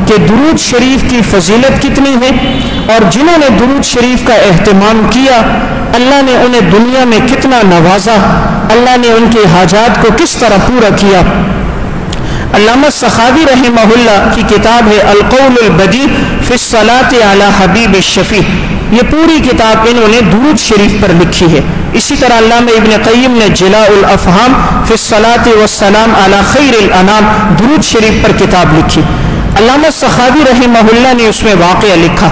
کہ درود شریف کی فضیلت کتنی ہے، اور جنہوں نے درود شریف کا اہتمام کیا اللہ نے انہیں دنیا میں کتنا نوازا، اللہ نے ان کے حاجات کو کس طرح پورا کیا۔ علامہ سخاوی رحمہ اللہ کی کتاب ہے القول البدیع فی الصلاۃ علی حبیب الشفیع، یہ پوری کتاب انہوں نے درود شریف پر لکھی ہے۔ اسی طرح علامہ ابن قیم نے جلاء الافہام فی الصلاۃ والسلام علی خیر الانام درود شریف پر کتاب لکھی۔ علامہ سخاوی رحمہ اللہ نے اس میں واقعہ لکھا،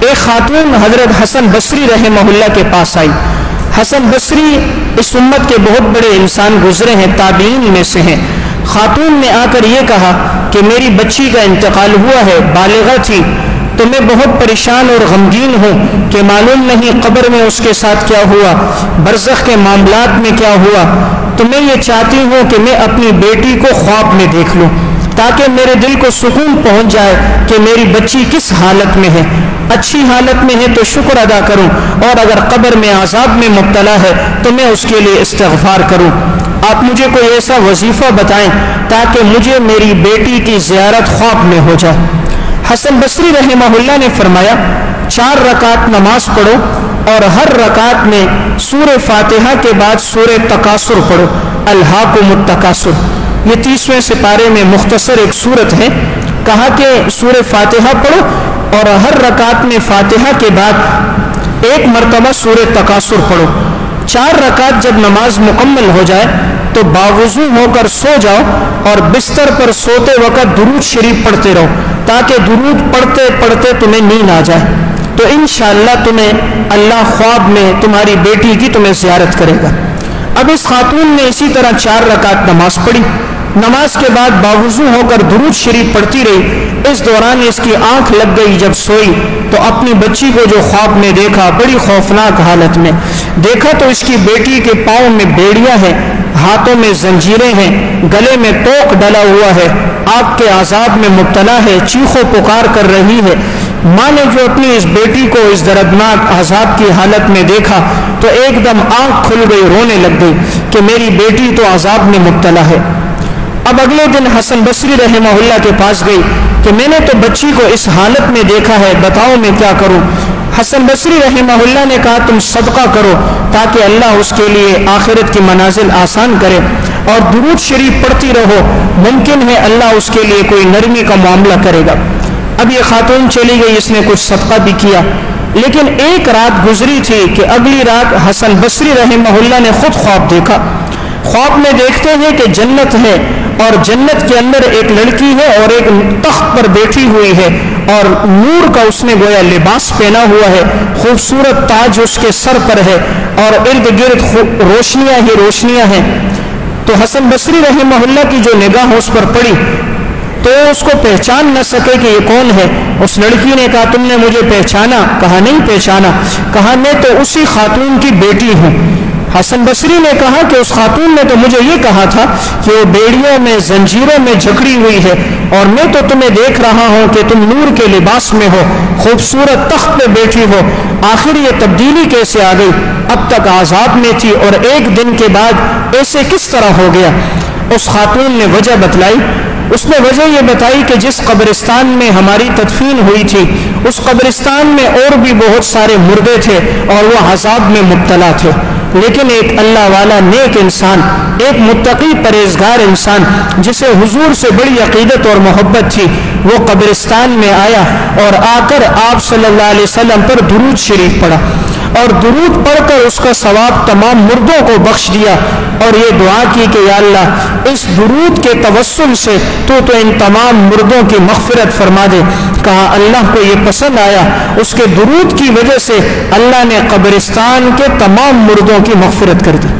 ایک خاتون حضرت حسن بصری رحمہ اللہ کے پاس آئی۔ حسن بصری اس امت کے بہت بڑے انسان گزرے ہیں، تابعین میں سے ہیں۔ خاتون نے آ کر یہ کہا کہ میری بچی کا انتقال ہوا ہے، بالغہ تھی، تو میں بہت پریشان اور غمگین ہوں کہ معلوم نہیں قبر میں اس کے ساتھ کیا ہوا، برزخ کے معاملات میں کیا ہوا، تو میں یہ چاہتی ہوں کہ میں اپنی بیٹی کو خواب میں دیکھ لوں تاکہ میرے دل کو سکون پہنچ جائے کہ میری بچی کس حالت میں ہے، اچھی حالت میں ہے تو شکر ادا کروں، اور اگر قبر میں عذاب میں مبتلا ہے تو میں اس کے لیے استغفار کروں۔ آپ مجھے کوئی ایسا وظیفہ بتائیں تاکہ مجھے میری بیٹی کی زیارت خواب میں ہو جائے۔ حسن بصری رحمہ اللہ نے فرمایا 4 رکعت نماز پڑھو اور ہر رکعت میں سورہ فاتحہ کے بعد سورہ تکاثر پڑھو، الہاکم التکاثر، یہ 30ویں سپارے میں مختصر ایک سورت ہے۔ کہا کہ سورہ فاتحہ پڑھو اور ہر رکعت میں فاتحہ کے بعد 1 مرتبہ سورہ تکاثر پڑھو۔ 4 رکعت جب نماز مکمل ہو جائے تو باوضو ہو کر سو جاؤ اور بستر پر سوتے وقت درود شریف پڑھتے رہو تاکہ درود پڑھتے پڑھتے تمہیں نیند آ جائے، تو انشاءاللہ تمہیں اللہ خواب میں تمہاری بیٹی کی تمہیں زیارت کرے گا۔ اب اس خاتون نے اسی طرح 4 رکعت نماز پڑھی، نماز کے بعد باوضو ہو کر درود شریف پڑھتی رہی۔ اس دوران اس کی آنکھ لگ گئی، جب سوئی تو اپنی بچی کو جو خواب میں دیکھا بڑی خوفناک حالت میں دیکھا تو اس کی بیٹی کے پاؤں میں بیڑیاں ہیں، ہاتھوں میں زنجیریں ہیں، گلے میں توق ڈلا ہوا ہے، آگ کے عذاب میں مبتلا ہے، چیخو پکار کر رہی ہے۔ ماں نے جو اپنی اس بیٹی کو اس دردناک عذاب کی حالت میں دیکھا تو ایک دم آنکھ کھل گئی، رونے لگ گئی کہ میری بیٹی تو عذاب میں مبتلا ہے۔ اب اگلے دن حسن بصری رحمہ اللہ کے پاس گئی کہ میں نے تو بچی کو اس حالت میں دیکھا ہے، بتاؤ میں کیا کروں۔ حسن بصری رحمہ اللہ نے کہا تم صدقہ کرو تاکہ اللہ اس کے لیے آخرت کی منازل آسان کرے، اور درود شریف پڑھتی رہو، ممکن ہے اللہ اس کے لیے کوئی نرمی کا معاملہ کرے گا۔ اب یہ خاتون چلی گئی، اس نے کچھ صدقہ بھی کیا، لیکن ایک رات گزری تھی کہ اگلی رات حسن بصری رحمہ اللہ نے خود خواب دیکھا۔ خواب میں دیکھتے ہیں کہ جنت ہے اور جنت کے اندر ایک لڑکی ہے اور ایک تخت پر بیٹھی ہوئی ہے، اور نور کا اس نے گویا لباس پہنا ہوا ہے، خوبصورت تاج اس کے سر پر ہے، اور ارد گرد روشنیاں ہی روشنیاں ہیں۔ تو حسن بصری رحمہ اللہ کی جو نگاہ اس پر پڑی تو اس کو پہچان نہ سکے کہ یہ کون ہے۔ اس لڑکی نے کہا تم نے مجھے پہچانا؟ کہا نہیں پہچانا۔ کہا میں تو اسی خاتون کی بیٹی ہوں۔ حسن بصری نے کہا کہ اس خاتون نے تو مجھے یہ کہا تھا کہ وہ بیڑیوں میں زنجیروں میں جکڑی ہوئی ہے، اور میں تو تمہیں دیکھ رہا ہوں کہ تم نور کے لباس میں ہو، خوبصورت تخت پہ بیٹھی ہو، آخر یہ تبدیلی کیسے آ گئی؟ اب تک عذاب میں تھی اور ایک دن کے بعد ایسے کس طرح ہو گیا؟ اس خاتون نے وجہ بتلائی۔ اس نے وجہ یہ بتائی کہ جس قبرستان میں ہماری تدفین ہوئی تھی اس قبرستان میں اور بھی بہت سارے مردے تھے اور وہ عذاب میں مبتلا تھے، لیکن ایک اللہ والا نیک انسان، ایک متقی پرہیزگار انسان جسے حضور سے بڑی عقیدت اور محبت تھی، وہ قبرستان میں آیا اور آ کر آپ صلی اللہ علیہ وسلم پر درود شریف پڑھا، اور درود پڑھ کر اس کا ثواب تمام مردوں کو بخش دیا، اور یہ دعا کی کہ یا اللہ اس درود کے توسل سے تو ان تمام مردوں کی مغفرت فرما دے۔ کہا اللہ کو یہ پسند آیا، اس کے درود کی وجہ سے اللہ نے قبرستان کے تمام مردوں کی مغفرت کر دی۔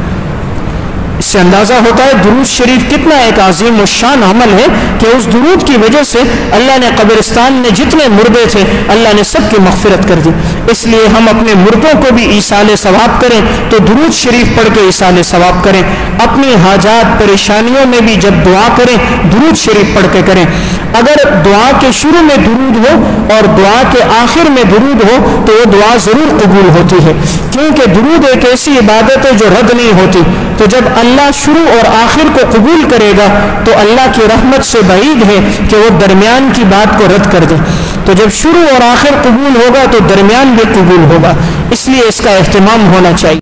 اس سے اندازہ ہوتا ہے درود شریف کتنا ایک عظیم الشان عمل ہے کہ اس درود کی وجہ سے اللہ نے قبرستان میں جتنے مردے تھے اللہ نے سب کی مغفرت کر دی۔ اس لیے ہم اپنے مردوں کو بھی ایصال ثواب کریں تو درود شریف پڑھ کے ایصال ثواب کریں، اپنی حاجات پریشانیوں میں بھی جب دعا کریں درود شریف پڑھ کے کریں۔ اگر دعا کے شروع میں درود ہو اور دعا کے آخر میں درود ہو تو وہ دعا ضرور قبول ہوتی ہے، کیونکہ درود ایک ایسی عبادت ہے جو رد نہیں ہوتی۔ تو جب اللہ شروع اور آخر کو قبول کرے گا تو اللہ کی رحمت سے بعید ہے کہ وہ درمیان کی بات کو رد کر دے۔ تو جب شروع اور آخر قبول ہوگا تو درمیان بھی قبول ہوگا، اس لیے اس کا اہتمام ہونا چاہیے۔